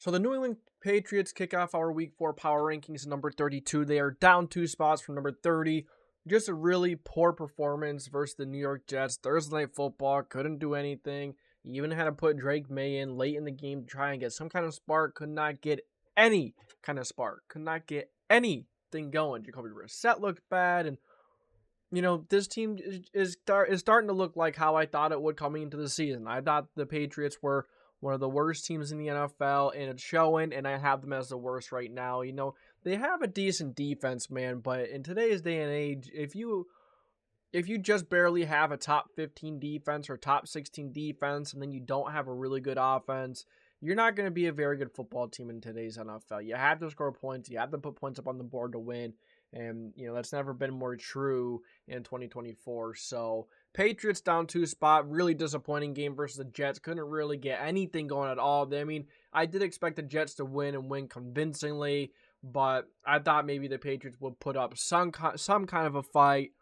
So the New England Patriots kick off our Week 4 power rankings number 32. They are down 2 spots from number 30. Just a really poor performance versus the New York Jets. Thursday Night Football, couldn't do anything. You even had to put Drake May in late in the game to try and get some kind of spark. Could not get any kind of spark. Could not get anything going. Jacoby Brissett looked bad. And, this team is starting to look like how I thought it would coming into the season. I thought the Patriots were one of the worst teams in the NFL, and it's showing, and I have them as the worst right now. They have a decent defense, man, but in today's day and age, if you just barely have a top 15 defense or top 16 defense, and then you don't have a really good offense, you're not going to be a very good football team in today's NFL. You have to score points. You have to put points up on the board to win, and, that's never been more true in 2024, so Patriots down 2 spot, really disappointing game versus the Jets. Couldn't really get anything going at all. I did expect the Jets to win and win convincingly, but I thought maybe the Patriots would put up some kind of a fight.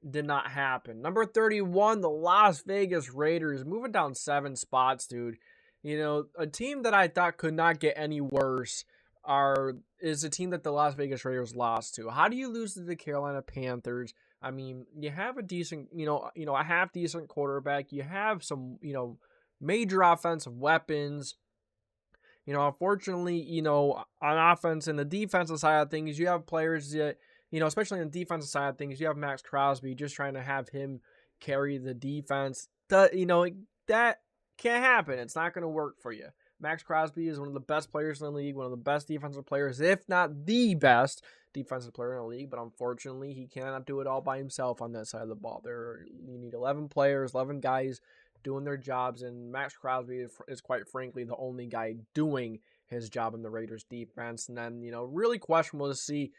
Did not happen. Number 31, the Las Vegas Raiders, moving down 7 spots, dude. A team that I thought could not get any worse is a team that the Las Vegas Raiders lost to. How do you lose to the Carolina Panthers? You have a decent, a half decent quarterback. You have some, major offensive weapons. Unfortunately, on offense and the defensive side of things, you have players that, especially on the defensive side of things, you have Max Crosby, just trying to have him carry the defense. That can't happen. It's not going to work for you. Max Crosby is one of the best players in the league, one of the best defensive players, if not the best defensive player in the league, but unfortunately, he cannot do it all by himself on that side of the ball. You need 11 players, 11 guys doing their jobs, and Max Crosby is quite frankly the only guy doing his job in the Raiders defense. And then, really questionable to see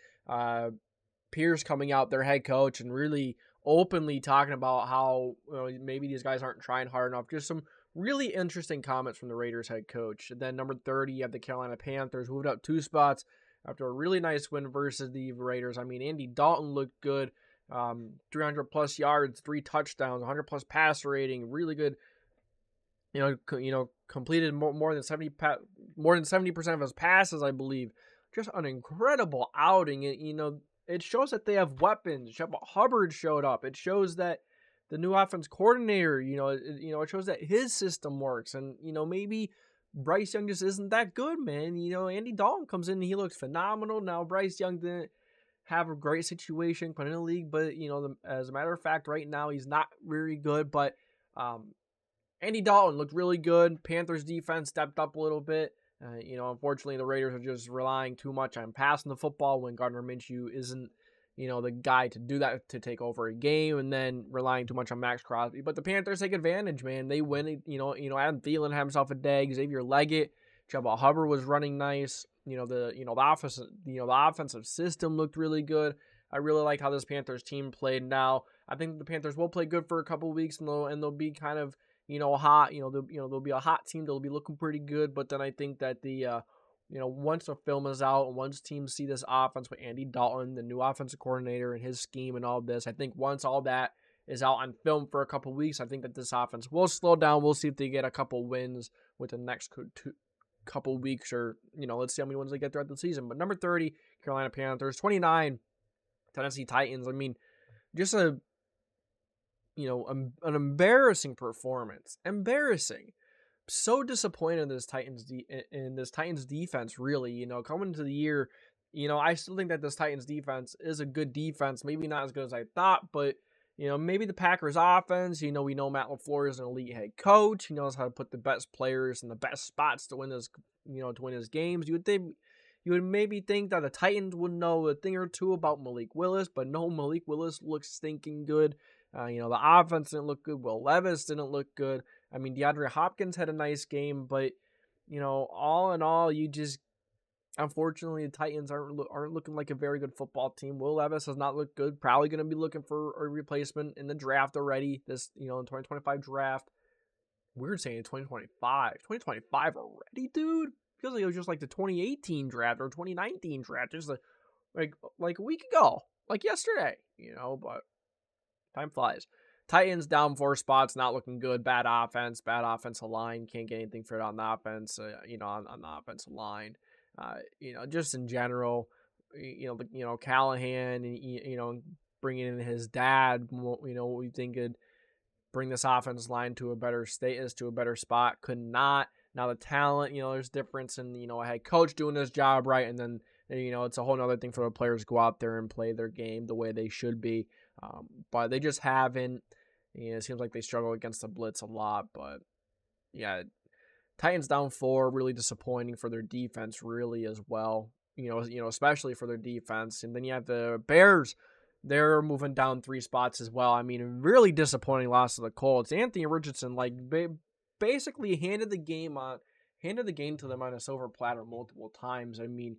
Pierce coming out, their head coach, and really openly talking about how maybe these guys aren't trying hard enough. Just some really interesting comments from the Raiders head coach. And then number 30, you have the Carolina Panthers, moved up 2 spots after a really nice win versus the Raiders. Andy Dalton looked good. 300 plus yards, 3 touchdowns, 100 plus passer rating, really good. Completed more than 70% of his passes, I believe. Just an incredible outing. It shows that they have weapons. Hubbard showed up. It shows that the new offense coordinator, it shows that his system works. And, maybe Bryce Young just isn't that good, man. Andy Dalton comes in and he looks phenomenal. Now, Bryce Young didn't have a great situation playing in the league, but, as a matter of fact, right now he's not very good. But Andy Dalton looked really good. Panthers defense stepped up a little bit. Unfortunately, the Raiders are just relying too much on passing the football when Gardner Minshew isn't, the guy to do that, to take over a game, and then relying too much on Max Crosby. But the Panthers take advantage, man. They win it. Adam Thielen had himself a day. Xavier Leggett, Chuba Hubbard was running nice. The offensive system looked really good. I really like how this Panthers team played. Now, I think the Panthers will play good for a couple of weeks, and they'll be kind of, hot. They'll be a hot team. They'll be looking pretty good. But then I think that once the film is out and once teams see this offense with Andy Dalton, the new offensive coordinator, and his scheme and all this, I think once all that is out on film for a couple weeks, I think that this offense will slow down. We'll see if they get a couple wins with the next couple weeks, or, let's see how many wins they get throughout the season. But number 30, Carolina Panthers. 29, Tennessee Titans. Just an embarrassing performance. Embarrassing. So disappointed in this Titans defense, really. Coming into the year, I still think that this Titans defense is a good defense. Maybe not as good as I thought, but maybe the Packers offense. We know Matt LaFleur is an elite head coach. He knows how to put the best players in the best spots to win his games. You would maybe think that the Titans would know a thing or two about Malik Willis, but no, Malik Willis looks stinking good. The offense didn't look good. Will Levis didn't look good. DeAndre Hopkins had a nice game, but, all in all, unfortunately, the Titans aren't looking like a very good football team. Will Levis has not looked good. Probably going to be looking for a replacement in the draft already. This, in 2025 draft. Weird saying 2025. 2025 already, dude? Feels like it was just like the 2018 draft or 2019 draft. Just like a week ago. Like yesterday, but time flies. Titans down 4 spots, not looking good. Bad offensive line. Can't get anything for it on the offense, on the offensive line. Just in general, Callahan, bringing in his dad, we think could bring this offensive line to a better status, to a better spot. Could not. Now the talent, there's difference in, a head coach doing his job right, and then, it's a whole nother thing for the players to go out there and play their game the way they should be. But they just haven't. It seems like they struggle against the blitz a lot, but yeah, Titans down 4, really disappointing for their defense, really as well. Especially for their defense. And then you have the Bears. They're moving down 3 spots as well. I mean, really disappointing loss to the Colts. Anthony Richardson, basically handed the game to them on a silver platter multiple times. I mean,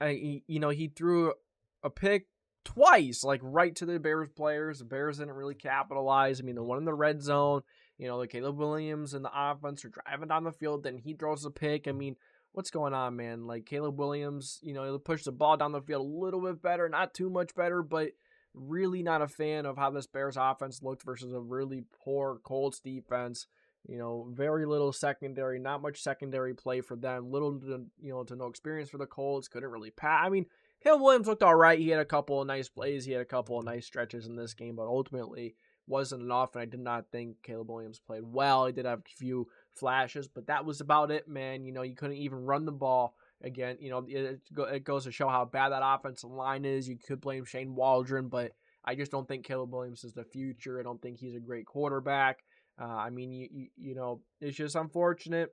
he threw a pick twice, right to the Bears players. The Bears didn't really capitalize. I mean, the one in the red zone, the Caleb Williams and the offense are driving down the field, then he throws a pick. I mean, what's going on, man? Caleb Williams, he'll push the ball down the field a little bit better, not too much better, but really not a fan of how this Bears offense looked versus a really poor Colts defense. Very little secondary, not much secondary play for them. Little to no experience for the Colts. Couldn't really pass. I mean, Caleb Williams looked all right. He had a couple of nice plays. He had a couple of nice stretches in this game, but ultimately wasn't enough, and I did not think Caleb Williams played well. He did have a few flashes, but that was about it, man. You couldn't even run the ball. Again, it goes to show how bad that offensive line is. You could blame Shane Waldron, but I just don't think Caleb Williams is the future. I don't think he's a great quarterback. I mean, it's just unfortunate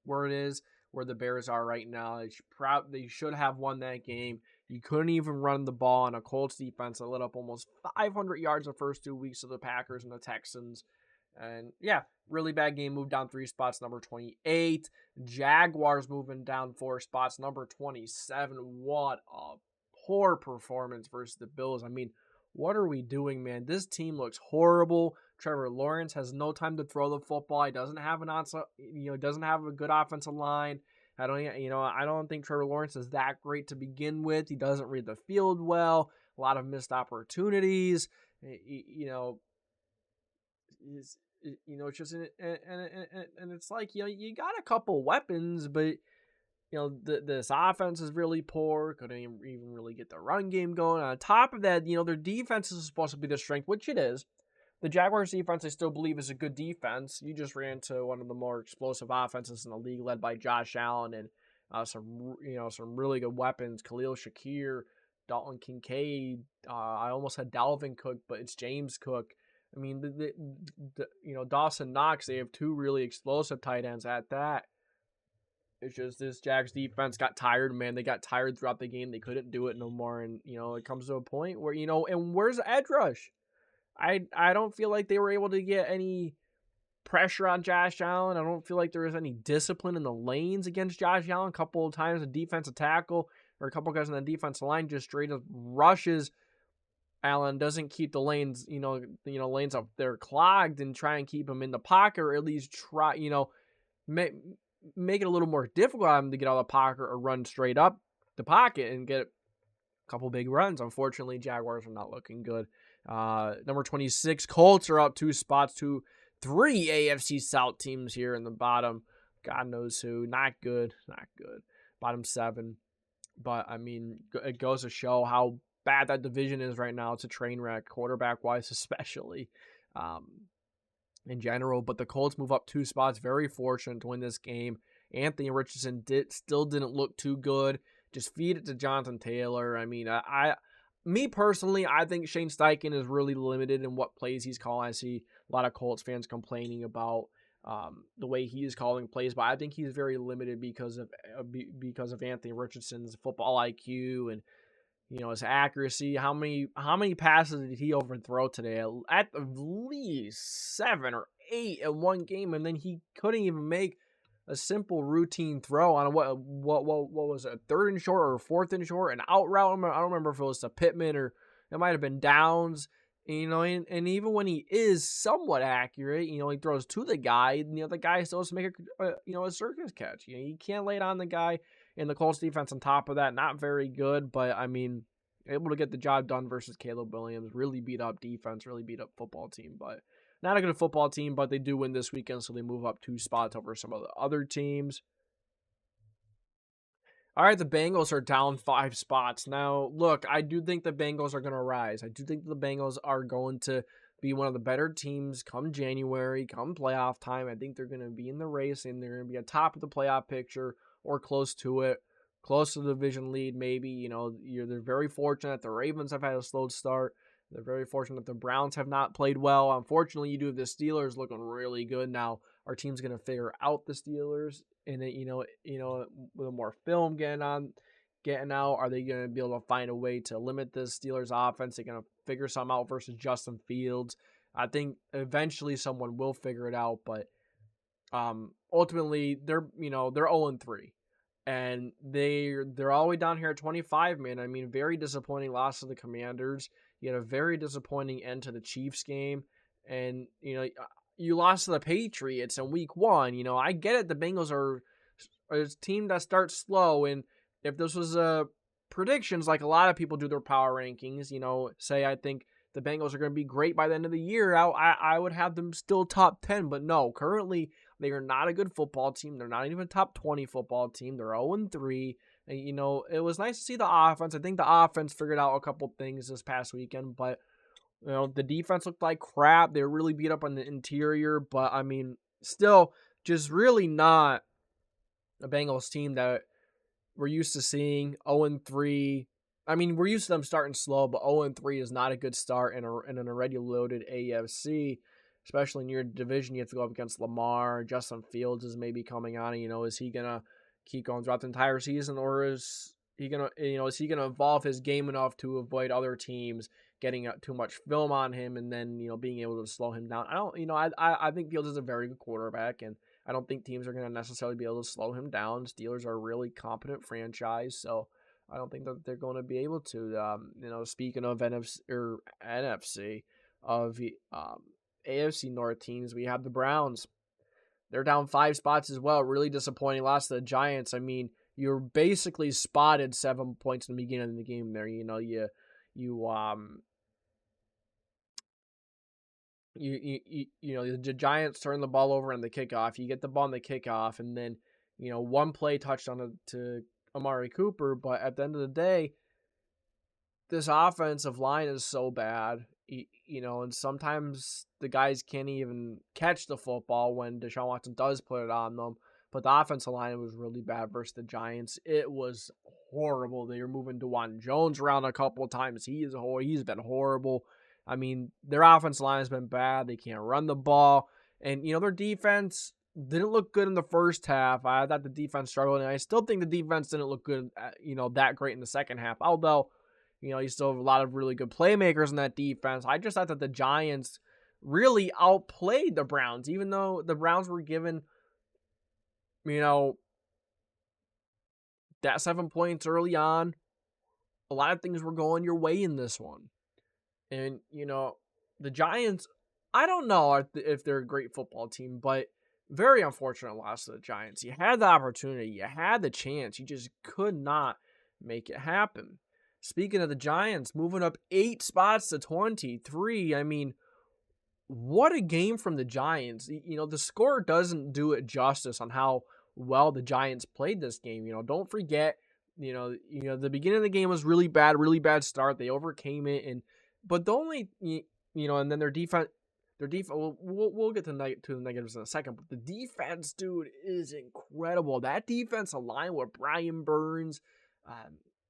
where it is, where the Bears are right now. They should have won that game. You couldn't even run the ball on a Colts defense that lit up almost 500 yards the first 2 weeks of the Packers and the Texans. And yeah, really bad game. Moved down 3 spots, number 28. Jaguars moving down 4 spots, number 27. What a poor performance versus the Bills. I mean, what are we doing, man? This team looks horrible. Trevor Lawrence has no time to throw the football. He doesn't have doesn't have a good offensive line. I don't think Trevor Lawrence is that great to begin with. He doesn't read the field well. A lot of missed opportunities. It's just and it's you got a couple weapons, but this offense is really poor. Couldn't even really get the run game going. On top of that, their defense is supposed to be the strength, which it is. The Jaguars defense, I still believe, is a good defense. You just ran into one of the more explosive offenses in the league, led by Josh Allen and some really good weapons. Khalil Shakir, Dalton Kincaid. I almost had Dalvin Cook, but it's James Cook. I mean, Dawson Knox. They have 2 really explosive tight ends at that. It's just this Jags defense got tired, man. They got tired throughout the game. They couldn't do it no more, and it comes to a point where and where's the edge rush? I don't feel like they were able to get any pressure on Josh Allen. I don't feel like there was any discipline in the lanes against Josh Allen. A couple of times a defensive tackle or a couple of guys on the defensive line just straight up rushes Allen, doesn't keep the lanes, lanes up there clogged, and try and keep him in the pocket, or at least try, make it a little more difficult on him to get out of the pocket or run straight up the pocket and get a couple big runs. Unfortunately, Jaguars are not looking good. Number 26, Colts are up 2 spots to 3 AFC South teams here in the bottom. God knows who. Not good. Bottom 7. But, I mean, it goes to show how bad that division is right now. It's a train wreck, quarterback-wise especially, in general. But the Colts move up 2 spots. Very fortunate to win this game. Anthony Richardson still didn't look too good. Just feed it to Jonathan Taylor. I mean, me personally, I think Shane Steichen is really limited in what plays he's calling. I see a lot of Colts fans complaining about the way he is calling plays, but I think he's very limited because of Anthony Richardson's football IQ and his accuracy. How many passes did he overthrow today? At least 7 or 8 in one game, and then he couldn't even make a simple routine throw on what was it, a 3rd and short or a 4th and short, an out route. I don't remember if it was to Pittman or it might have been Downs. And even when he is somewhat accurate, he throws to the guy. The guy still has to make a circus catch. You can't lay it on the guy. And the Colts defense on top of that, not very good. But I mean, able to get the job done versus Caleb Williams. Really beat up defense, really beat up football team, but not a good football team, but they do win this weekend, so they move up 2 spots over some of the other teams. All right, the Bengals are down 5 spots. Now, look, I do think the Bengals are going to rise. I do think the Bengals are going to be one of the better teams come January, come playoff time. I think they're going to be in the race, and they're going to be atop of the playoff picture or close to it, close to the division lead maybe. You know, they're very fortunate. The Ravens have had a slow start. They're very fortunate the Browns have not played well. Unfortunately, you do have the Steelers looking really good now. Our team's going to figure out the Steelers, and with more film getting out, are they going to be able to find a way to limit the Steelers offense? They're going to figure something out versus Justin Fields. I think eventually someone will figure it out, but ultimately they're 0-3. And they're all the way down here at 25, man. I mean, very disappointing loss to the Commanders. You had a very disappointing end to the Chiefs game. And, you lost to the Patriots in week 1. I get it. The Bengals are a team that starts slow. And if this was predictions, like a lot of people do their power rankings, say I think the Bengals are going to be great by the end of the year, I would have them still top 10. But no, currently they are not a good football team. They're not even a top 20 football team. They're 0-3. And, it was nice to see the offense. I think the offense figured out a couple things this past weekend, but the defense looked like crap. They were really beat up on the interior, but I mean, still just really not a Bengals team that we're used to seeing. 0-3. I mean, we're used to them starting slow, but 0-3 is not a good start in an already loaded AFC, especially in your division. You have to go up against Lamar. Justin Fields is maybe coming on. Is he gonna keep going throughout the entire season, or is he gonna evolve his game enough to avoid other teams getting too much film on him and then being able to slow him down? I think Fields is a very good quarterback, and I don't think teams are going to necessarily be able to slow him down. Steelers are a really competent franchise, so I don't think that they're going to be able to. Speaking of NFC, of AFC North teams, we have the Browns. They're down 5 spots as well. Really disappointing loss to the Giants. I mean, you're basically spotted 7 points in the beginning of the game there. The Giants turn the ball over on the kickoff. You get the ball on the kickoff, and then one play touchdown to Amari Cooper. But at the end of the day, this offensive line is so bad, and sometimes the guys can't even catch the football when Deshaun Watson does put it on them. But the offensive line was really bad versus the Giants. It was horrible. They were moving DeJuan Jones around a couple of times. He's been horrible. I mean, their offensive line has been bad. They can't run the ball. And, their defense didn't look good in the first half. I thought the defense struggled, and I still think the defense didn't look good, that great in the second half. Although, you still have a lot of really good playmakers in that defense. I just thought that the Giants really outplayed the Browns, even though the Browns were given, that 7 points early on. A lot of things were going your way in this one. And, the Giants, I don't know if they're a great football team, but very unfortunate loss to the Giants. You had the opportunity. You had the chance. You just could not make it happen. Speaking of the Giants, moving up 8 spots to 23. I mean, what a game from the Giants. The score doesn't do it justice on how well the Giants played this game. Don't forget, the beginning of the game was really bad start. They overcame it, but the only, and then their defense, we'll get to the negatives in a second, but the defense, dude, is incredible. That defensive line with Brian Burns,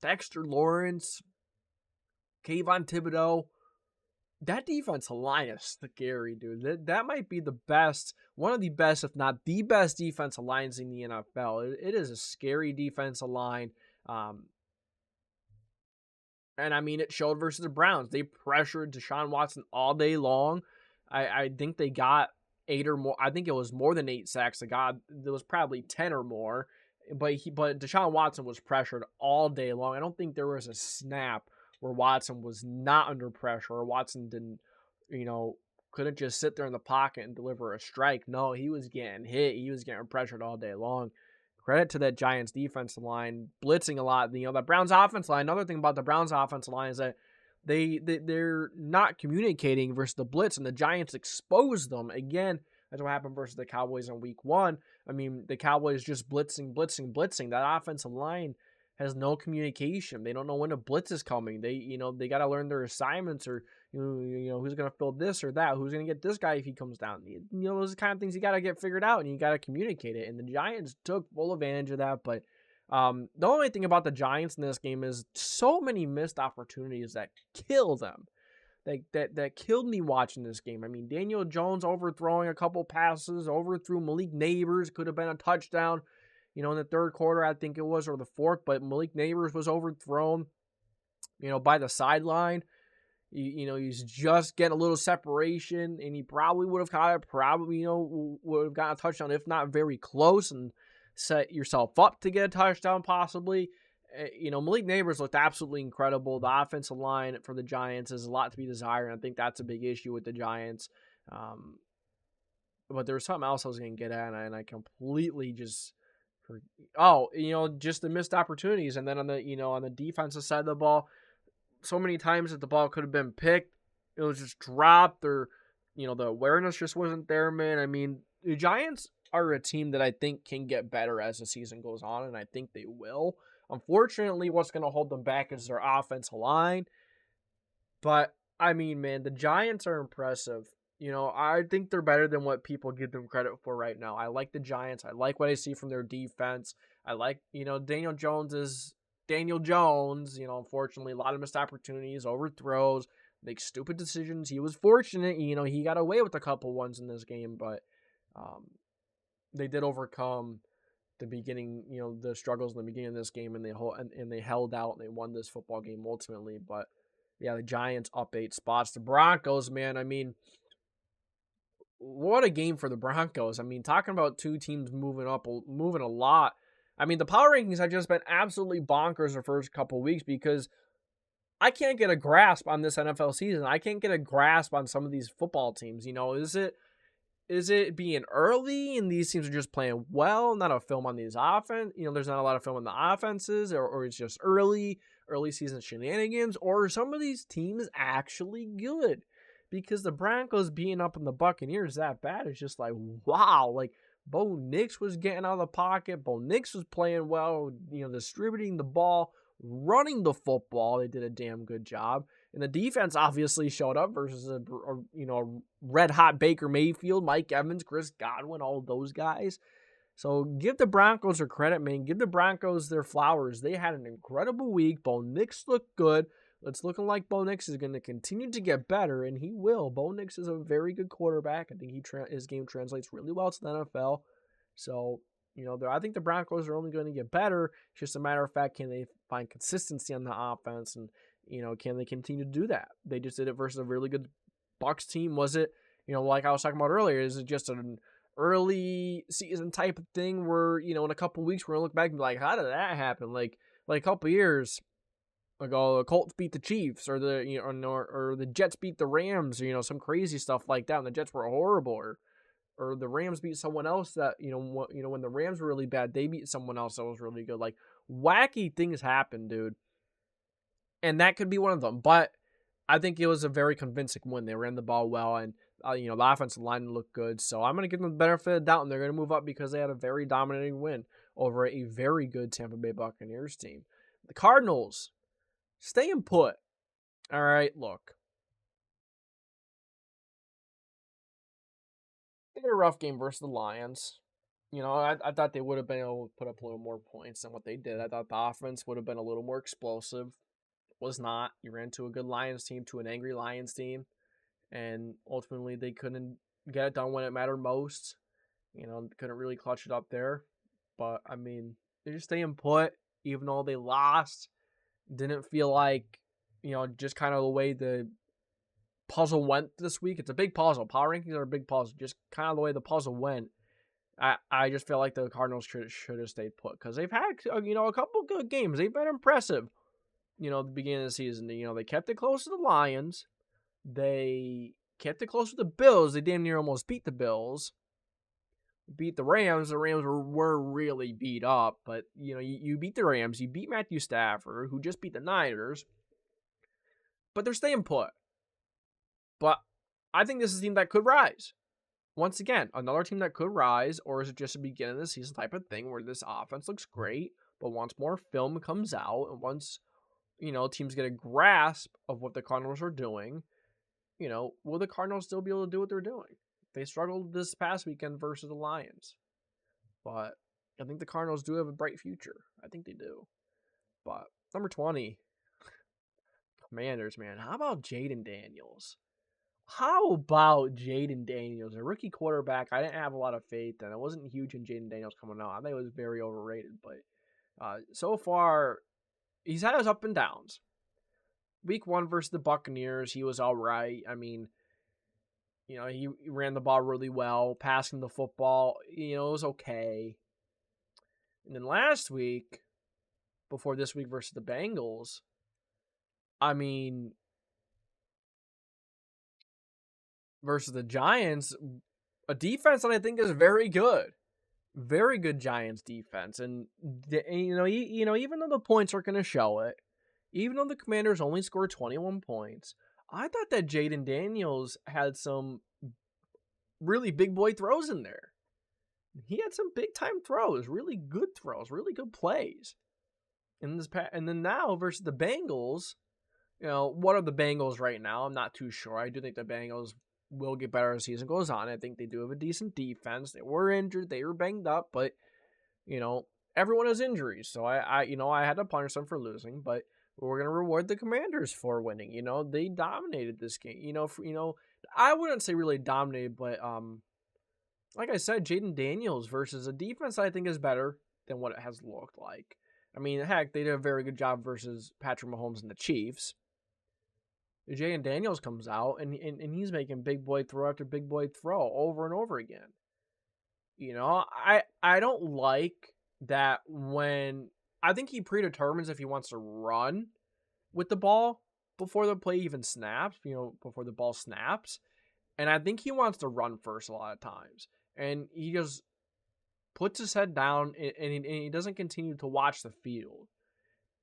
Dexter Lawrence, Kayvon Thibodeau, that defensive line is scary, dude. That might be the best, one of the best, if not the best defensive lines in the NFL. It is a scary defensive line. And I mean, it showed versus the Browns. They pressured Deshaun Watson all day long. I think they got 8 or more. I think it was more than 8 sacks. There was probably 10 or more. But Deshaun Watson was pressured all day long. I don't think there was a snap where Watson was not under pressure, or Watson didn't, couldn't just sit there in the pocket and deliver a strike. No, he was getting hit. He was getting pressured all day long. credit to that Giants defensive line, blitzing a lot. That Browns offensive line, another thing about the Browns offensive line is that they're not communicating versus the blitz, and the Giants expose them. Again, that's what happened versus the Cowboys in week 1. I mean, the Cowboys just blitzing. That offensive line has no communication. They don't know when a blitz is coming. They got to learn their assignments, or who's going to fill this or that, who's going to get this guy if he comes down. Those are the kind of things you got to get figured out, and you got to communicate it. And the Giants took full advantage of that. But the only thing about the Giants in this game is so many missed opportunities that kill them. That killed me watching this game. I mean, Daniel Jones overthrowing a couple passes, overthrew Malik Neighbors, could have been a touchdown, in the third quarter, I think it was, or the fourth, but Malik Neighbors was overthrown, by the sideline. He's just getting a little separation, and he probably would have caught it, would have gotten a touchdown, if not very close, and set yourself up to get a touchdown possibly. Malik Neighbors looked absolutely incredible. The offensive line for the Giants is a lot to be desired, and I think that's a big issue with the Giants. But there was something else I was going to get at, and I completely just just the missed opportunities. And then on the defensive side of the ball, so many times that the ball could have been picked, it was just dropped, or the awareness just wasn't there, man. I mean, the Giants are a team that I think can get better as the season goes on, and I think they will. Unfortunately, what's going to hold them back is their offensive line. But, I mean, man, the Giants are impressive. I think they're better than what people give them credit for right now. I like the Giants. I like what I see from their defense. I like, Daniel Jones is Daniel Jones. Unfortunately, a lot of missed opportunities, overthrows, makes stupid decisions. He was fortunate. He got away with a couple ones in this game, but they did overcome the beginning, the struggles in the beginning of this game, and they held out and they won this football game ultimately. But yeah, the Giants up 8 spots. The Broncos, man, I mean, what a game for the Broncos. I mean, talking about two teams moving a lot. I mean, the power rankings have just been absolutely bonkers the first couple weeks, because I can't get a grasp on this NFL season. I can't get a grasp on some of these football teams. Is it being early and these teams are just playing well, not a film on these offense? There's not a lot of film on the offenses, or it's just early season shenanigans, or are some of these teams actually good? Because the Broncos being up in the Buccaneers that bad is just like, wow. Like, Bo Nix was getting out of the pocket. Bo Nix was playing well, distributing the ball, running the football. They did a damn good job. And the defense obviously showed up versus a red-hot Baker Mayfield, Mike Evans, Chris Godwin, all those guys. So give the Broncos their credit, man. Give the Broncos their flowers. They had an incredible week. Bo Nix looked good. It's looking like Bo Nix is going to continue to get better, and he will. Bo Nix is a very good quarterback. I think his game translates really well to the NFL. So, I think the Broncos are only going to get better. It's just a matter of fact, can they find consistency on the offense, and can they continue to do that? They just did it versus a really good Bucs team. Was it, like I was talking about earlier, is it just an early season type of thing where, in a couple weeks we're going to look back and be like, how did that happen? Like a couple years ago, the Colts beat the Chiefs, or the Jets beat the Rams, or some crazy stuff like that, and the Jets were horrible, or the Rams beat someone else that, when the Rams were really bad, they beat someone else that was really good. Like, wacky things happen, dude. And that could be one of them. But I think it was a very convincing win. They ran the ball well, and, the offensive line looked good. So I'm going to give them the benefit of the doubt, and they're going to move up because they had a very dominating win over a very good Tampa Bay Buccaneers team. The Cardinals, staying put. All right, look. They had a rough game versus the Lions. I thought they would have been able to put up a little more points than what they did. I thought the offense would have been a little more explosive. Was not. You ran to a good Lions team, to an angry Lions team, and ultimately they couldn't get it done when it mattered most. Couldn't really clutch it up there. But, I mean, they're just staying put, even though they lost. Didn't feel like, just kind of the way the puzzle went this week. It's a big puzzle. Power rankings are a big puzzle. Just kind of the way the puzzle went. I just feel like the Cardinals should have stayed put, because they've had, a couple good games. They've been impressive. At the beginning of the season, they kept it close to the Lions. They kept it close to the Bills. They damn near almost beat the Bills. beat the Rams. The Rams were really beat up, but you beat the Rams. You beat Matthew Stafford, who just beat the Niners, but they're staying put. But I think this is a team that could rise. Once again, another team that could rise, or is it just a beginning of the season type of thing where this offense looks great, but once more film comes out and once teams get a grasp of what the Cardinals are doing, will the Cardinals still be able to do what they're doing? They struggled this past weekend versus the Lions, but I think the Cardinals do have a bright future. I think they do. But number 20, Commanders, man. How about Jayden Daniels? A rookie quarterback? I didn't have a lot of faith in. I wasn't huge in Jayden Daniels coming out. I think it was very overrated, but so far, he's had his up and downs. Week 1 versus the Buccaneers, he was all right. I mean, he ran the ball really well, passing the football, it was okay. And then last week, before this week versus the Bengals, I mean, versus the Giants, a defense that I think is very good. Very good Giants defense. And even though the points are going to show it, even though the Commanders only scored 21 points, I thought that Jayden Daniels had some really big boy throws in there. He had some big time throws, really good plays. And then now versus the Bengals, what are the Bengals right now? I'm not too sure. I do think the Bengals will get better as the season goes on. I think they do have a decent defense. They were injured, they were banged up, but everyone has injuries. So I had to punish them for losing, but we're gonna reward the Commanders for winning. They dominated this game. I wouldn't say really dominated, but like I said, Jayden Daniels versus a defense I think is better than what it has looked like. I mean, heck, they did a very good job versus Patrick Mahomes and the Chiefs. Jayden Daniels comes out and he's making big boy throw after big boy throw over and over again. I don't like that when I think he predetermines if he wants to run with the ball before the play even snaps, before the ball snaps. And I think he wants to run first a lot of times. And he just puts his head down and he doesn't continue to watch the field.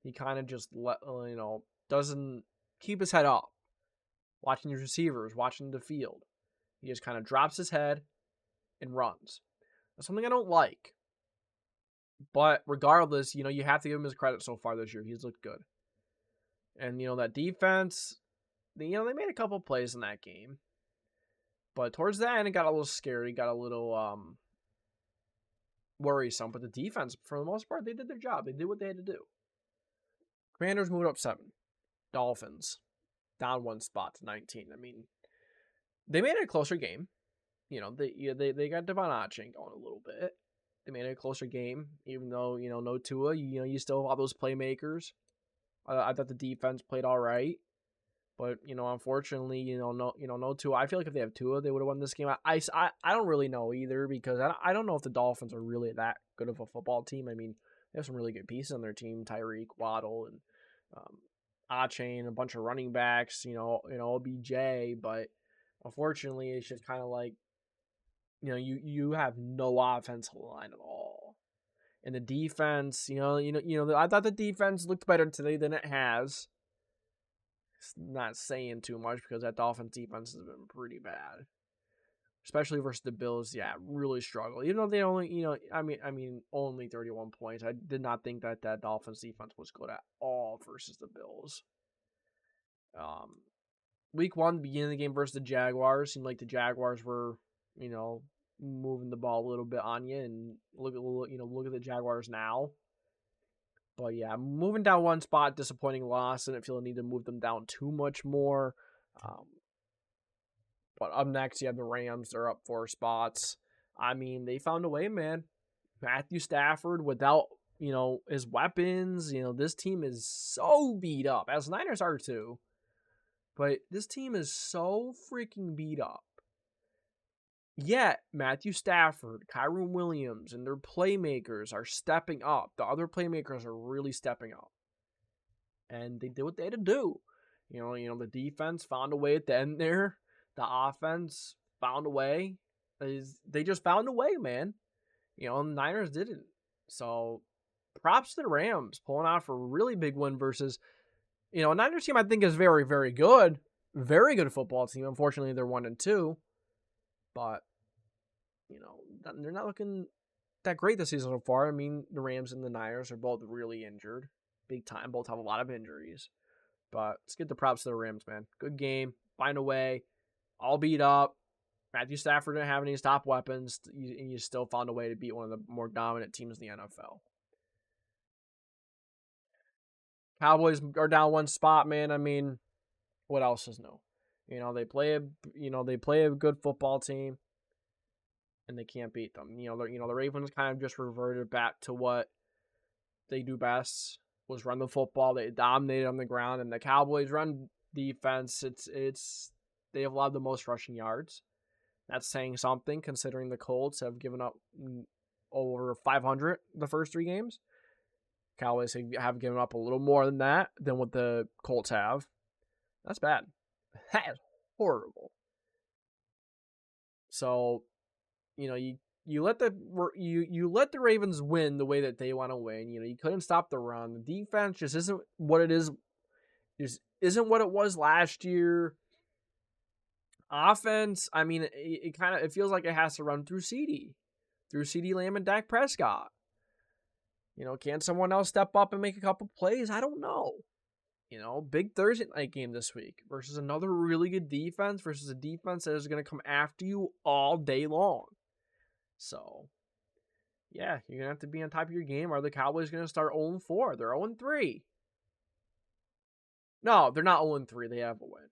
He kind of just doesn't keep his head up, watching his receivers, watching the field. He just kind of drops his head and runs. That's something I don't like. But regardless, you have to give him his credit so far this year. He's looked good. And, that defense, they made a couple plays in that game. But towards the end, it got a little scary, got a little worrisome. But the defense, for the most part, they did their job. They did what they had to do. Commanders moved up 7. Dolphins down 1 spot to 19. I mean, they made it a closer game. They got Devon Achane going a little bit. They made it a closer game, even though, no Tua. You still have those playmakers. I thought the defense played all right. But, unfortunately, no Tua. I feel like if they have Tua, they would have won this game. I don't really know either because I don't know if the Dolphins are really that good of a football team. I mean, they have some really good pieces on their team. Tyreek, Waddle, and Achane, a bunch of running backs, OBJ. But, unfortunately, it's just kind of like, you have no offensive line at all. And the defense, I thought the defense looked better today than it has. It's not saying too much because that Dolphins defense has been pretty bad. Especially versus the Bills, really struggle. Even though they only, only 31 points. I did not think that Dolphins defense was good at all versus the Bills. Week 1, the beginning of the game versus the Jaguars, seemed like the Jaguars were, moving the ball a little bit on you, and look at the Jaguars now. But yeah, moving down 1 spot, disappointing loss. I didn't feel the need to move them down too much more. But up next, you have the Rams. They're up 4 spots. I mean, they found a way, man. Matthew Stafford without, his weapons. This team is so beat up, as Niners are too. But this team is so freaking beat up. Yet, Matthew Stafford, Kyron Williams, and their playmakers are stepping up. The other playmakers are really stepping up. And they did what they had to do. The defense found a way at the end there. The offense found a way. They just found a way, man. The Niners didn't. So props to the Rams pulling off a really big win versus, a Niners team I think is very, very good. Very good football team. Unfortunately, they're 1-2. But, they're not looking that great this season so far. I mean, the Rams and the Niners are both really injured. Big time. Both have a lot of injuries. But let's get the props to the Rams, man. Good game. Find a way. All beat up. Matthew Stafford didn't have any top weapons, and you still found a way to beat one of the more dominant teams in the NFL. Cowboys are down one spot, man. I mean, what else is new? They play a good football team, and they can't beat them. The Ravens kind of just reverted back to what they do best, was run the football. They dominated on the ground, and the Cowboys run defense. They have allowed the most rushing yards. That's saying something considering the Colts have given up over 500 the first 3 games. Cowboys have given up a little more than that than what the Colts have. That's bad. That is horrible. So, you let the Ravens win the way that they want to win. You couldn't stop the run. The defense just isn't what it is. Just isn't what it was last year. Offense, I mean, it feels like it has to run through CeeDee Lamb and Dak Prescott. Can someone else step up and make a couple plays? I don't know. Big Thursday night game this week versus another really good defense versus a defense that is going to come after you all day long. So, yeah, you're going to have to be on top of your game. Are the Cowboys going to start 0-4? They're 0-3. No, they're not 0-3. They have a win.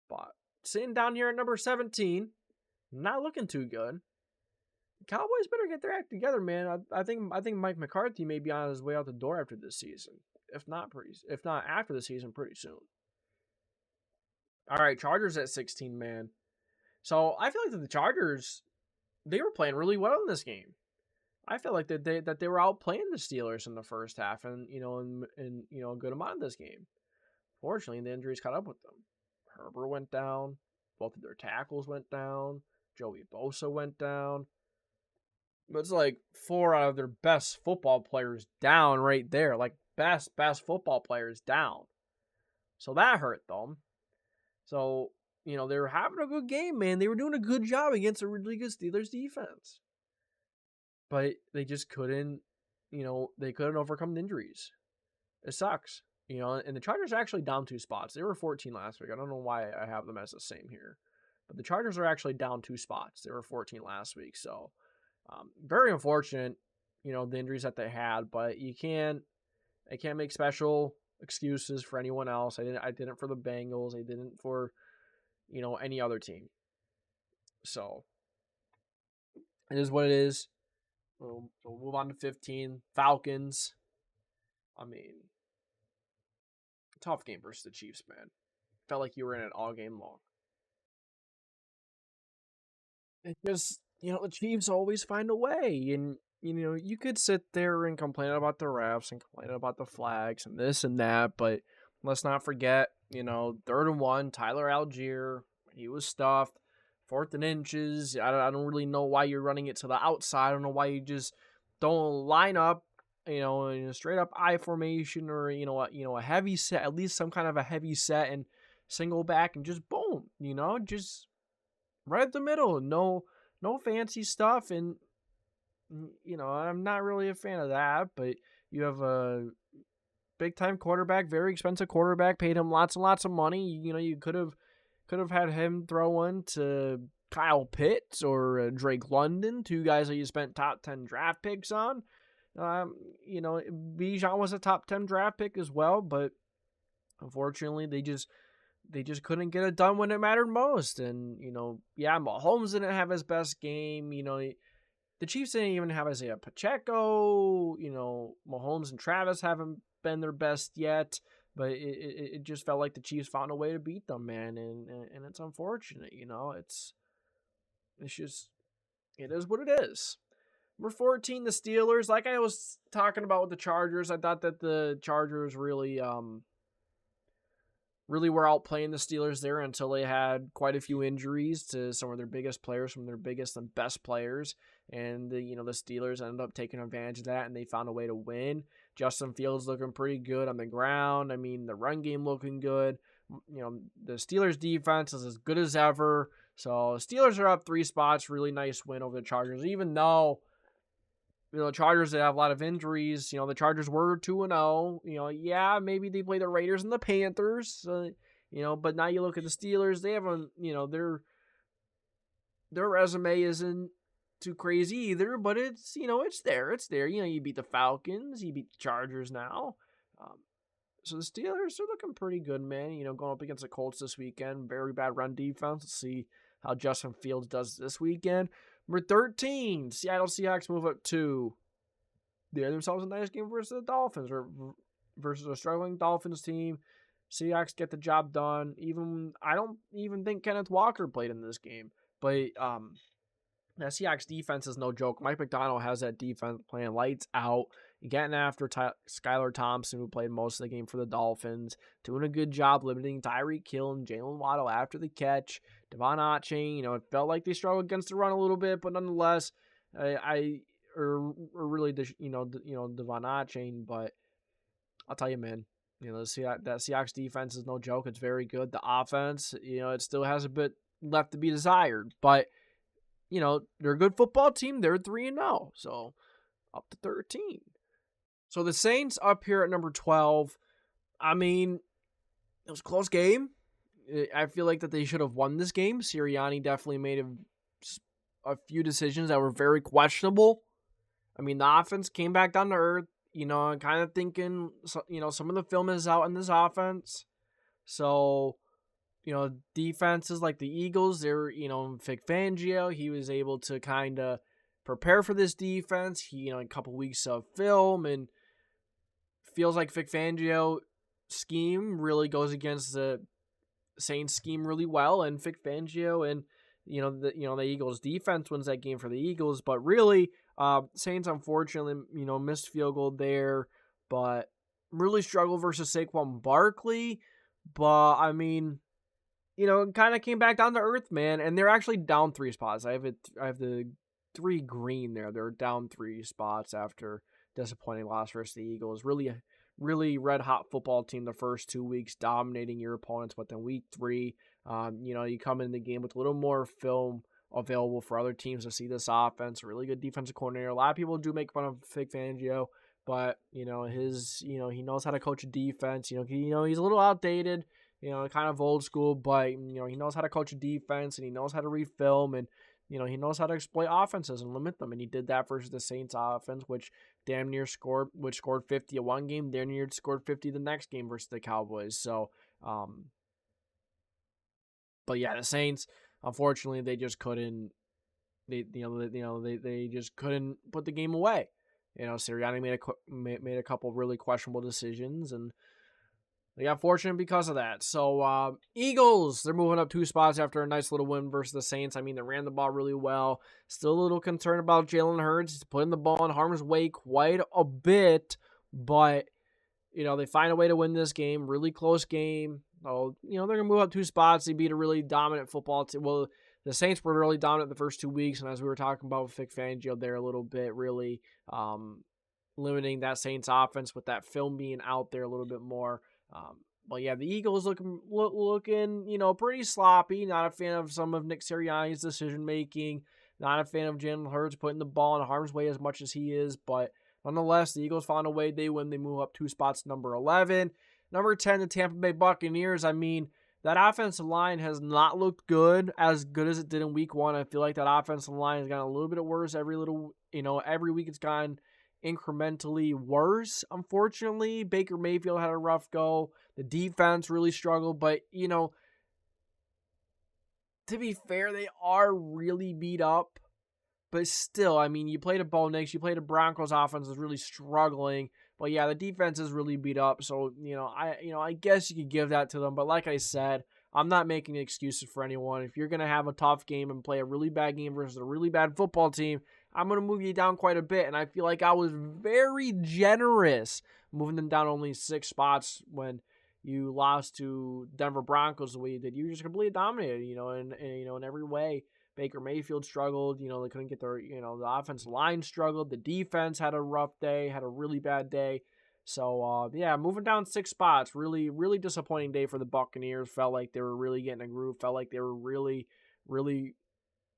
But sitting down here at number 17, not looking too good. The Cowboys better get their act together, man. I think Mike McCarthy may be on his way out the door after this season. If not after the season, pretty soon. All right, Chargers at 16, man. So I feel like the Chargers, they were playing really well in this game. I feel like that they were outplaying the Steelers in the first half, and a good amount of this game. Fortunately, the injuries caught up with them. Herbert went down. Both of their tackles went down. Joey Bosa went down. But it's like 4 out of their best football players down right there. Like best football players down. So that hurt them. So, they were having a good game, man. They were doing a good job against a really good Steelers defense. But they just couldn't, they couldn't overcome the injuries. It sucks. And the Chargers are actually down 2 spots. They were 14 last week. I don't know why I have them as the same here. But the Chargers are actually down 2 spots. They were 14 last week. So, very unfortunate, the injuries that they had. But I can't make special excuses for anyone else. I didn't for the Bengals. I didn't for, any other team. So, it is what it is. We'll move on to 15. Falcons. I mean, tough game versus the Chiefs, man. Felt like you were in it all game long. It just, the Chiefs always find a way. And, you could sit there and complain about the refs and complain about the flags and this and that. But let's not forget, 3rd and 1, Tyler Algier, he was stuffed. 4th and inches. I don't really know why you're running it to the outside. I don't know why you just don't line up, in a straight up I formation or a heavy set, at least some kind of a heavy set and single back and just boom, just right at the middle. No fancy stuff. And I'm not really a fan of that. But you have a big time quarterback, very expensive quarterback, paid him lots and lots of money. You could have had him throw one to Kyle Pitts or Drake London, 2 guys that you spent top 10 draft picks on. Bijan was a top 10 draft pick as well, but unfortunately they just couldn't get it done when it mattered most. And, Mahomes didn't have his best game. The Chiefs didn't even have Isaiah Pacheco. Mahomes and Travis haven't been their best yet. But it just felt like the Chiefs found a way to beat them, man, and it's unfortunate, it's just, it is what it is. Number 14, the Steelers. Like I was talking about with the Chargers, I thought that the Chargers really really were outplaying the Steelers there until they had quite a few injuries to some of their biggest players, from their biggest and best players. And the Steelers ended up taking advantage of that, and they found a way to win. Justin Fields looking pretty good on the ground. I mean, the run game looking good. The Steelers defense is as good as ever. So Steelers are up 3 spots. Really nice win over the Chargers, even though the Chargers, they have a lot of injuries. The Chargers were 2-0. Yeah, maybe they play the Raiders and the Panthers. But now you look at the Steelers, they haven't, their resume isn't too crazy either, but it's, it's there. It's there. You beat the Falcons, you beat the Chargers now. So the Steelers are looking pretty good, man. Going up against the Colts this weekend. Very bad run defense. Let's see how Justin Fields does this weekend. Number 13, Seattle Seahawks move up 2. They had themselves a nice game versus the Dolphins, or versus a struggling Dolphins team. Seahawks get the job done. I don't even think Kenneth Walker played in this game. But that Seahawks defense is no joke. Mike McDonald has that defense playing lights out, getting after Skylar Thompson, who played most of the game for the Dolphins, doing a good job limiting Tyreek Hill and Jalen Waddle after the catch. Devon Achane, it felt like they struggled against the run a little bit, but nonetheless, Devon Achane. But I'll tell you, man, that Seahawks defense is no joke. It's very good. The offense, it still has a bit left to be desired, but they're a good football team. They're 3-0, so up to 13. So the Saints up here at number 12. I mean, it was a close game. I feel like that they should have won this game. Sirianni definitely made a few decisions that were very questionable. I mean, the offense came back down to earth. I'm kind of thinking, some of the film is out in this offense. So, defenses like the Eagles, they're, Vic Fangio, he was able to kind of prepare for this defense. He, a couple weeks of film, and feels like Vic Fangio scheme really goes against the Saints scheme really well, and Vic Fangio and the Eagles defense wins that game for the Eagles. But really, Saints unfortunately missed field goal there, but really struggled versus Saquon Barkley. But I mean, kind of came back down to earth, man, and they're actually down 3 spots. I have the 3 green there. They're down 3 spots after disappointing loss versus the Eagles. Really red hot football team the first 2 weeks, dominating your opponents. But then week 3, you come in the game with a little more film available for other teams to see this offense. A really good defensive coordinator. A lot of people do make fun of Vic Fangio, but he knows how to coach a defense. He's a little outdated, kind of old school, but he knows how to coach a defense, and he knows how to read film, and he knows how to exploit offenses and limit them. And he did that versus the Saints offense, which scored 50 at one game, damn near scored 50 the next game versus the Cowboys. So, but yeah, the Saints, unfortunately, they just couldn't. They just couldn't put the game away. Sirianni made a couple really questionable decisions, and they got fortunate because of that. So, Eagles, they're moving up 2 spots after a nice little win versus the Saints. I mean, they ran the ball really well. Still a little concerned about Jalen Hurts. He's putting the ball in harm's way quite a bit, but, they find a way to win this game. Really close game. So, they're going to move up 2 spots. They beat a really dominant football team. Well, the Saints were really dominant the first 2 weeks, and as we were talking about with Vic Fangio there a little bit, really limiting that Saints offense with that film being out there a little bit more. But yeah, the Eagles looking, pretty sloppy. Not a fan of some of Nick Sirianni's decision making. Not a fan of Jalen Hurts putting the ball in harm's way as much as he is. But nonetheless, the Eagles found a way. They win. They move up 2 spots. Number 11, number 10, the Tampa Bay Buccaneers. I mean, that offensive line has not looked as good as it did in week 1. I feel like that offensive line has gotten a little bit worse every week. It's gotten incrementally worse. Unfortunately, Baker Mayfield had a rough go. The defense really struggled, but to be fair, they are really beat up. But still, I mean, you played a Bo Nix, you played a Broncos offense is really struggling. But yeah, the defense is really beat up. So, I guess you could give that to them. But like I said, I'm not making excuses for anyone. If you're going to have a tough game and play a really bad game versus a really bad football team, I'm going to move you down quite a bit. And I feel like I was very generous moving them down only 6 spots when, you lost to Denver Broncos the way you did. You just completely dominated, in every way. Baker Mayfield struggled. They couldn't get their, the offensive line struggled. The defense had a rough day, had a really bad day. So, moving down 6 spots. Really, really disappointing day for the Buccaneers. Felt like they were really getting a groove. Felt like they were really, really,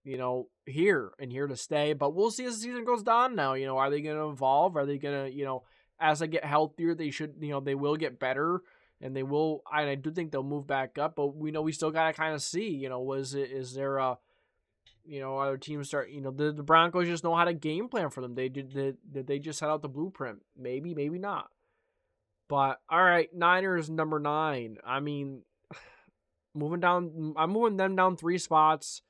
here to stay. But we'll see as the season goes on now. Are they going to evolve? Are they going to, as they get healthier, they should, they will get better. And they will, I do think they'll move back up. But we still got to kind of see, is there a, other teams start, the Broncos just know how to game plan for them. Did they just set out the blueprint? Maybe not. But all right, Niners number 9. I mean, I'm moving them down 3 spots.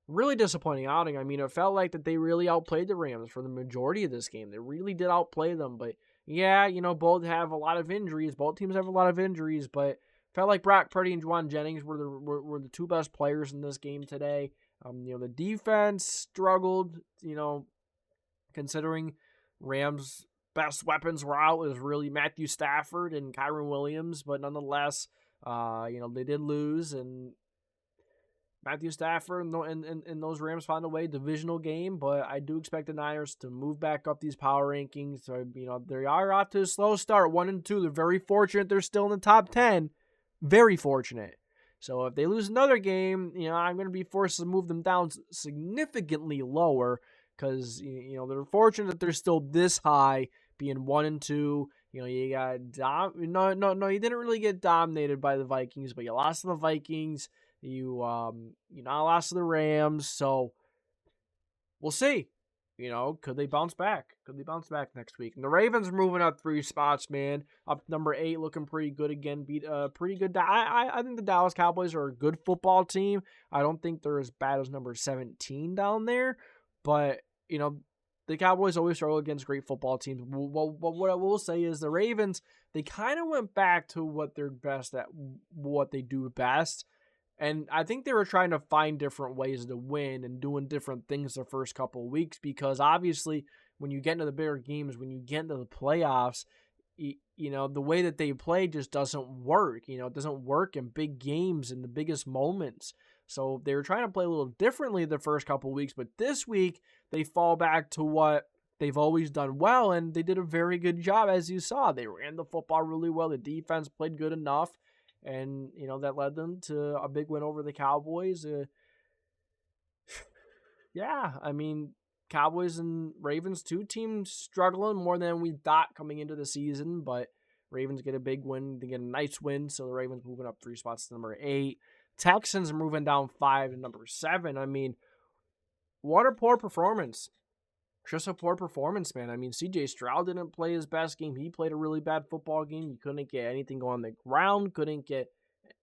Really disappointing outing. I mean, it felt like that they really outplayed the Rams for the majority of this game. They really did outplay them. But yeah, both have a lot of injuries. Both teams have a lot of injuries. But felt like Brock Purdy and Juwan Jennings were the 2 best players in this game today. The defense struggled, considering Rams' best weapons were out. It was really Matthew Stafford and Kyron Williams, but nonetheless, they did lose, and Matthew Stafford and those Rams found a way, divisional game, but I do expect the Niners to move back up these power rankings. So, they are off to a slow start, 1-2. They're very fortunate they're still in the top 10. Very fortunate. So if they lose another game, I'm going to be forced to move them down significantly lower because, they're fortunate that they're still this high, being 1-2. You got you didn't really get dominated by the Vikings, but you lost to the Vikings. You lost to the Rams. So we'll see. Could they bounce back? Could they bounce back next week? And the Ravens are moving up 3 spots, man. Up number 8, looking pretty good again. Beat pretty good. I think the Dallas Cowboys are a good football team. I don't think they're as bad as number 17 down there. But, the Cowboys always struggle against great football teams. What I will say is the Ravens, they kind of went back to what they're best at, what they do best. And I think they were trying to find different ways to win and doing different things the first couple of weeks because obviously when you get into the bigger games, when you get into the playoffs, the way that they play just doesn't work. It doesn't work in big games in the biggest moments. So they were trying to play a little differently the first couple of weeks, but this week they fall back to what they've always done well, and they did a very good job, as you saw. They ran the football really well. The defense played good enough. And, that led them to a big win over the Cowboys. Cowboys and Ravens, 2 teams struggling more than we thought coming into the season. But Ravens get a big win. They get a nice win. So the Ravens moving up 3 spots to number 8. Texans are moving down 5 to number 7. I mean, what a poor performance. Just a poor performance, man. I mean, C.J. Stroud didn't play his best game. He played a really bad football game. You couldn't get anything going on the ground. Couldn't get,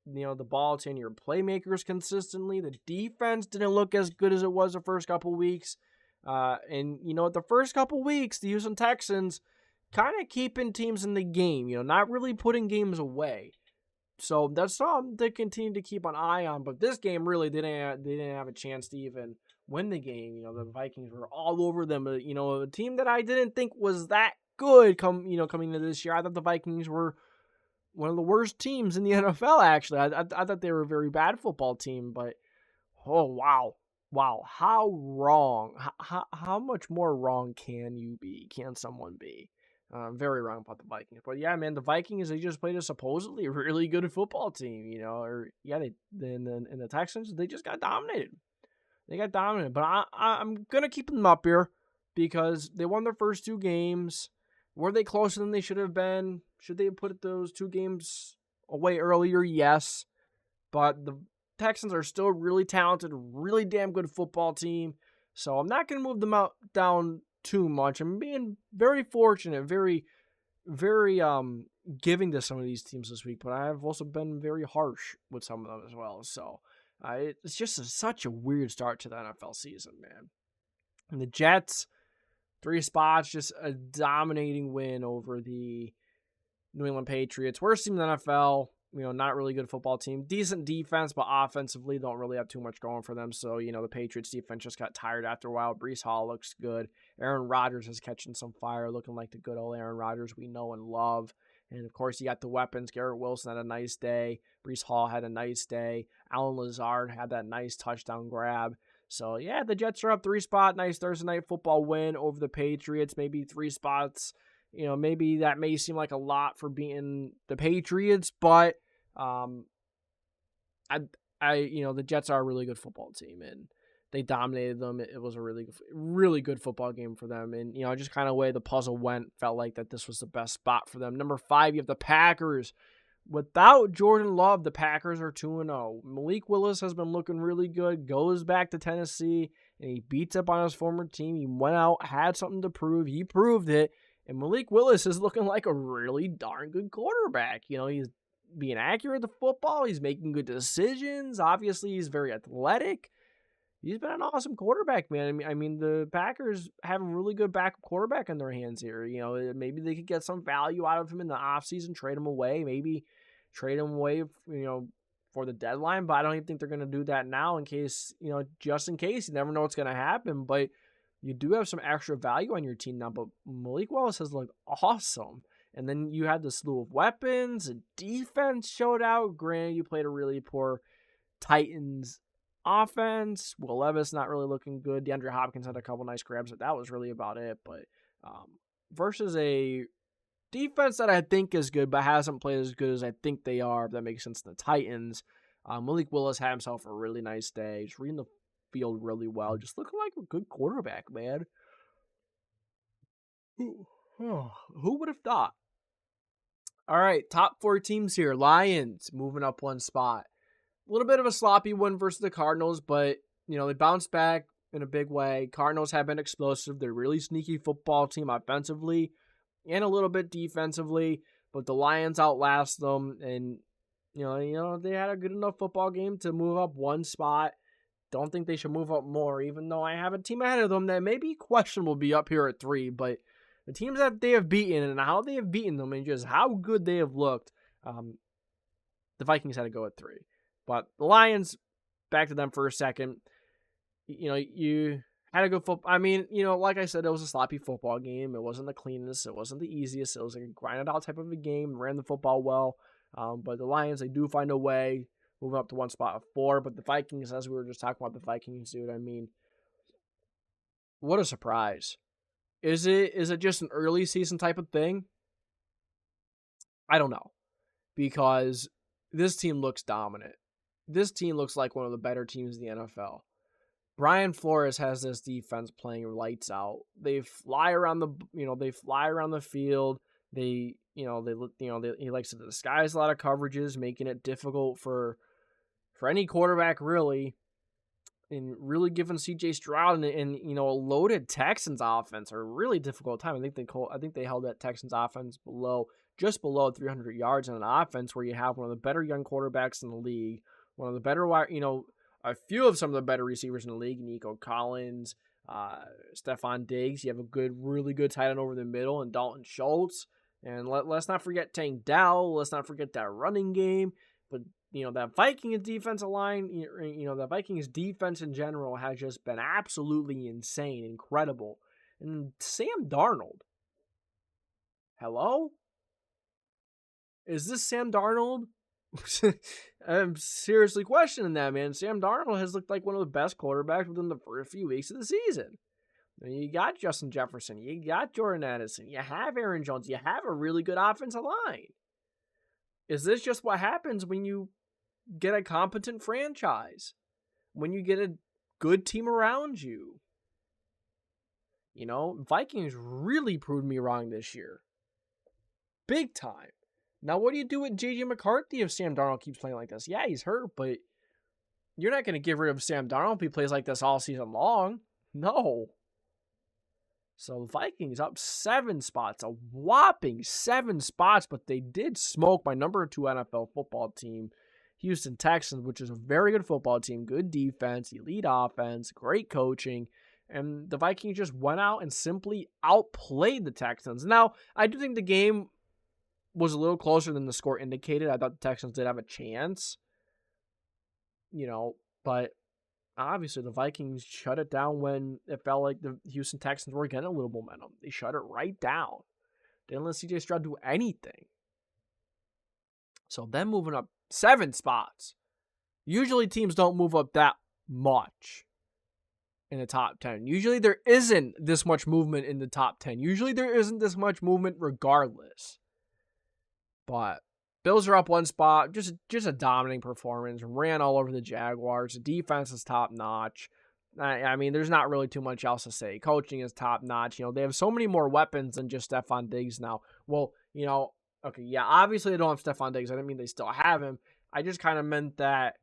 the ball to your playmakers consistently. The defense didn't look as good as it was the first couple weeks. The first couple weeks, the Houston Texans kind of keeping teams in the game. Not really putting games away. So that's something to continue to keep an eye on. But this game really they didn't have a chance to even win the game. The Vikings were all over them. A team that I didn't think was that good coming into this year. I thought the Vikings were one of the worst teams in the NFL, actually. I thought they were a very bad football team, but oh, wow, how wrong, how much more wrong can someone be? Very wrong about the Vikings. But yeah, man, the Vikings, they just played a supposedly really good football team, and the Texans, they just got dominated. But I'm going to keep them up here because they won their first 2 games. Were they closer than they should have been? Should they have put those 2 games away earlier? Yes. But the Texans are still really talented, really damn good football team. So I'm not going to move them down too much. I'm being very fortunate, very, very giving to some of these teams this week. But I've also been very harsh with some of them as well. So it's just such a weird start to the NFL season, man. And the Jets, 3 spots, just a dominating win over the New England Patriots. Worst team in the NFL, not really good football team. Decent defense, but offensively don't really have too much going for them. So, the Patriots defense just got tired after a while. Breece Hall looks good. Aaron Rodgers is catching some fire, looking like the good old Aaron Rodgers we know and love. And, of course, you got the weapons. Garrett Wilson had a nice day. Breece Hall had a nice day. Allen Lazard had that nice touchdown grab. So, yeah, the Jets are up 3 spot. Nice Thursday night football win over the Patriots. Maybe 3 spots. Maybe that may seem like a lot for beating the Patriots, but the Jets are a really good football team, and they dominated them. It was a really good football game for them. And, just kind of way the puzzle went, felt like that this was the best spot for them. Number 5, you have the Packers. Without Jordan Love, the Packers are 2-0. Malik Willis has been looking really good, goes back to Tennessee, and he beats up on his former team. He went out, had something to prove. He proved it. And Malik Willis is looking like a really darn good quarterback. He's being accurate with the football. He's making good decisions. Obviously, he's very athletic. He's been an awesome quarterback, man. I mean, the Packers have a really good backup quarterback in their hands here. Maybe they could get some value out of him in the offseason, trade him away, maybe trade him away, for the deadline. But I don't even think they're going to do that now just in case. You never know what's going to happen. But you do have some extra value on your team now. But Malik Willis has looked awesome. And then you had the slew of weapons and defense showed out. Granted, you played a really poor Titans offense. Will Levis not really looking good. DeAndre Hopkins had a couple nice grabs, but that was really about it. But versus a defense that I think is good, but hasn't played as good as I think they are, if that makes sense, the Titans. Malik Willis had himself a really nice day. Just reading the field really well. Just looking like a good quarterback, man. Who would have thought? All right, top 4 teams here. Lions moving up 1 spot. A little bit of a sloppy one versus the Cardinals, but, they bounced back in a big way. Cardinals have been explosive. They're a really sneaky football team offensively and a little bit defensively, but the Lions outlast them, and, they had a good enough football game to move up 1 spot. Don't think they should move up more, even though I have a team ahead of them that may be questionable be up here at 3, but the teams that they have beaten and how they have beaten them and just how good they have looked, the Vikings had to go at 3. But the Lions, back to them for a second, you had a good football. I mean, like I said, it was a sloppy football game. It wasn't the cleanest. It wasn't the easiest. It was a grinded out type of a game. Ran the football well. But the Lions, they do find a way, moving up to 1 spot of 4. But the Vikings, as we were just talking about the Vikings, dude, I mean, what a surprise. Is it just an early season type of thing? I don't know. Because this team looks dominant. This team looks like one of the better teams in the NFL. Brian Flores has this defense playing lights out. They fly around the field. He likes to disguise a lot of coverages, making it difficult for any quarterback really, and really giving C.J. Stroud and a loaded Texans offense a really difficult time. I think they held that Texans offense just below 300 yards in an offense where you have one of the better young quarterbacks in the league, one of the better, a few of some of the better receivers in the league, Nico Collins, Stephon Diggs. You have a really good tight end over the middle, and Dalton Schultz. And let's not forget Tank Dell. Let's not forget that running game. But, that Vikings defensive line, the Vikings defense in general has just been absolutely insane, incredible. And Sam Darnold. Hello? Is this Sam Darnold? I'm seriously questioning that, man. Sam Darnold has looked like one of the best quarterbacks within the first few weeks of the season. You got Justin Jefferson. You got Jordan Addison. You have Aaron Jones. You have a really good offensive line. Is this just what happens when you get a competent franchise? When you get a good team around you? Vikings really proved me wrong this year. Big time. Now, what do you do with J.J. McCarthy if Sam Darnold keeps playing like this? Yeah, he's hurt, but you're not going to get rid of Sam Darnold if he plays like this all season long. No. So the Vikings up 7 spots, a whopping 7 spots, but they did smoke my number 2 NFL football team, Houston Texans, which is a very good football team, good defense, elite offense, great coaching, and the Vikings just went out and simply outplayed the Texans. Now, I do think the game was a little closer than the score indicated. I thought the Texans did have a chance, but obviously the Vikings shut it down when it felt like the Houston Texans were getting a little momentum. They shut it right down. Didn't let C.J. Stroud do anything. So them moving up 7 spots. Usually teams don't move up that much in the top 10. Usually there isn't this much movement in the top 10. Usually there isn't this much movement regardless. But Bills are up 1 spot. Just a dominating performance. Ran all over the Jaguars. The defense is top notch. I mean, there's not really too much else to say. Coaching is top notch. They have so many more weapons than just Stephon Diggs now. Well, okay, yeah, obviously they don't have Stephon Diggs. I didn't mean they still have him. I just kind of meant that,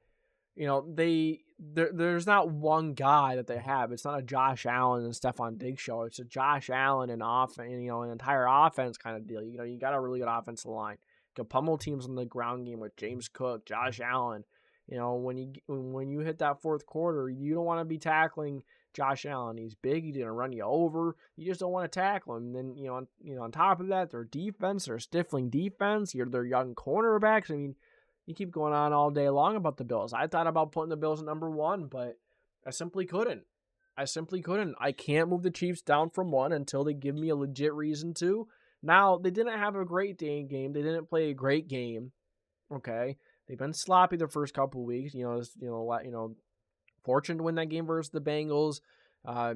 there's not one guy that they have. It's not a Josh Allen and Stephon Diggs show. It's a Josh Allen and an entire offense kind of deal. You got a really good offensive line. You can pummel teams on the ground game with James Cook, Josh Allen. When you hit that fourth quarter, you don't want to be tackling Josh Allen. He's big. He's gonna run you over. You just don't want to tackle him. And then on top of that, their defense, their stifling defense. Their young cornerbacks. I mean, you keep going on all day long about the Bills. I thought about putting the Bills at number 1, but I simply couldn't. I can't move the Chiefs down from 1 until they give me a legit reason to. Now, they didn't have a great day game. They didn't play a great game. Okay. They've been sloppy the first couple of weeks. Fortunate to win that game versus the Bengals.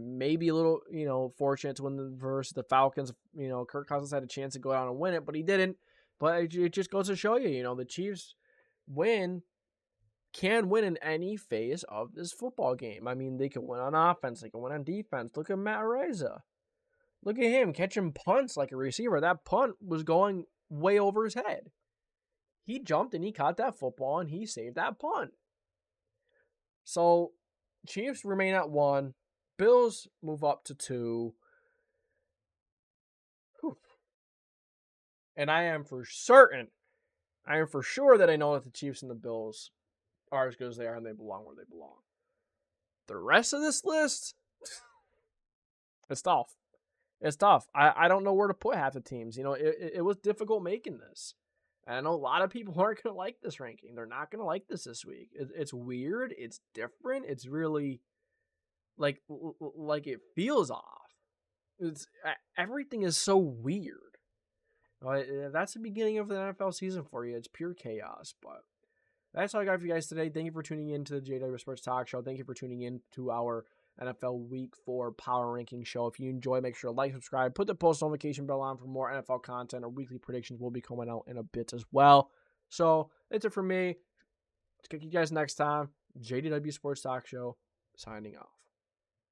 Maybe a little, fortunate to win versus the Falcons. Kirk Cousins had a chance to go out and win it, but he didn't. But it just goes to show you, the Chiefs can win in any phase of this football game. I mean, they can win on offense. They can win on defense. Look at Matt Reza. Look at him catching punts like a receiver. That punt was going way over his head. He jumped and he caught that football and he saved that punt. So, Chiefs remain at 1. Bills move up to 2. Whew. And I am for sure that I know that the Chiefs and the Bills are as good as they are and they belong where they belong. The rest of this list, it's tough. It's tough. I don't know where to put half the teams. It was difficult making this. And I know a lot of people aren't going to like this ranking. They're not going to like this week. It's weird. It's different. It's really like it feels off. Everything is so weird. That's the beginning of the NFL season for you. It's pure chaos. But that's all I got for you guys today. Thank you for tuning in to the JW Sports Talk Show. Thank you for tuning in to our NFL Week 4 Power Ranking Show. If you enjoy, make sure to like, subscribe, put the post notification bell on for more NFL content. Our weekly predictions will be coming out in a bit as well. So, that's it for me. Let's catch you guys next time. JDW Sports Talk Show, signing off.